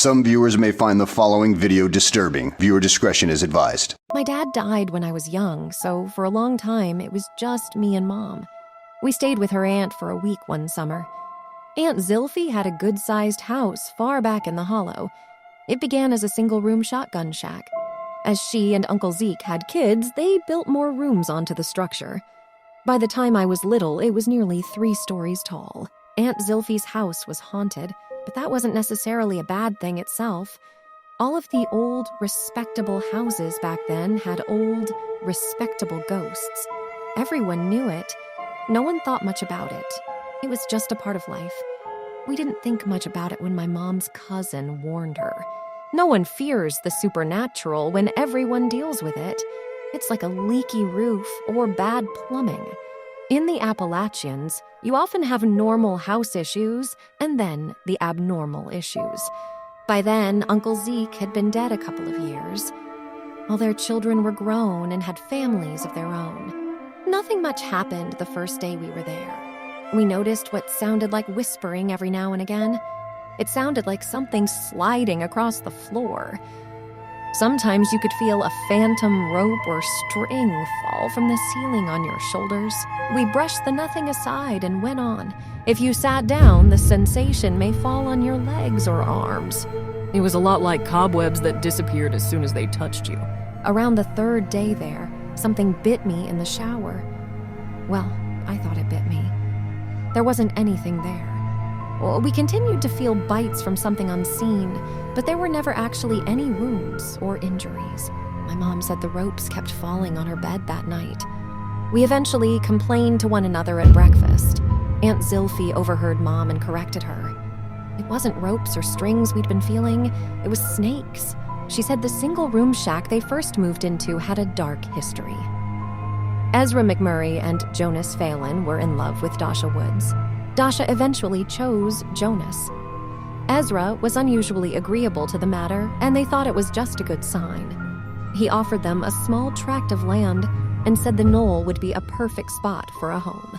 Some viewers may find the following video disturbing. Viewer discretion is advised. My dad died when I was young, so for a long time it was just me and Mom. We stayed with her aunt for a week one summer. Aunt Zilphy had a good-sized house far back in the hollow. It began as a single-room shotgun shack. As she and Uncle Zeke had kids, they built more rooms onto the structure. By the time I was little, it was nearly 3 stories tall. Aunt Zilphy's house was haunted, but that wasn't necessarily a bad thing itself. All of the old, respectable houses back then had old, respectable ghosts. Everyone knew it. No one thought much about it. It was just a part of life. We didn't think much about it when my mom's cousin warned her. No one fears the supernatural when everyone deals with it. It's like a leaky roof or bad plumbing. In the Appalachians, you often have normal house issues and then the abnormal issues. By then, Uncle Zeke had been dead a couple of years. All their children were grown and had families of their own. Nothing much happened the first day we were there. We noticed what sounded like whispering every now and again. It sounded like something sliding across the floor. Sometimes you could feel a phantom rope or string fall from the ceiling on your shoulders. We brushed the nothing aside and went on. If you sat down, the sensation may fall on your legs or arms. It was a lot like cobwebs that disappeared as soon as they touched you. Around the 3rd day there, something bit me in the shower. Well, I thought it bit me. There wasn't anything there. We continued to feel bites from something unseen, but there were never actually any wounds or injuries. My mom said the ropes kept falling on her bed that night. We eventually complained to one another at breakfast. Aunt Zilphy overheard Mom and corrected her. It wasn't ropes or strings we'd been feeling, it was snakes. She said the single-room shack they first moved into had a dark history. Ezra McMurray and Jonas Phelan were in love with Dasha Woods. Dasha eventually chose Jonas. Ezra was unusually agreeable to the matter, and they thought it was just a good sign. He offered them a small tract of land and said the knoll would be a perfect spot for a home.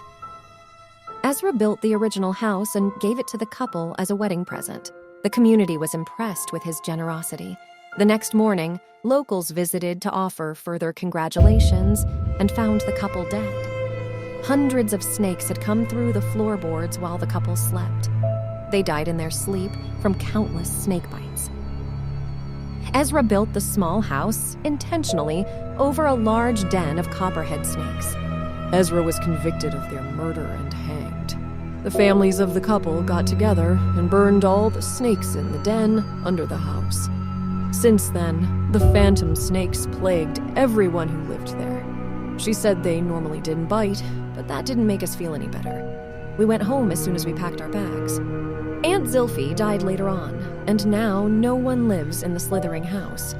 Ezra built the original house and gave it to the couple as a wedding present. The community was impressed with his generosity. The next morning, locals visited to offer further congratulations and found the couple dead. Hundreds of snakes had come through the floorboards while the couple slept. They died in their sleep from countless snake bites. Ezra built the small house, intentionally, over a large den of copperhead snakes. Ezra was convicted of their murder and hanged. The families of the couple got together and burned all the snakes in the den under the house. Since then, the phantom snakes plagued everyone who lived there. She said they normally didn't bite, but that didn't make us feel any better. We went home as soon as we packed our bags. Aunt Zilphy died later on, and now no one lives in the Slithering house.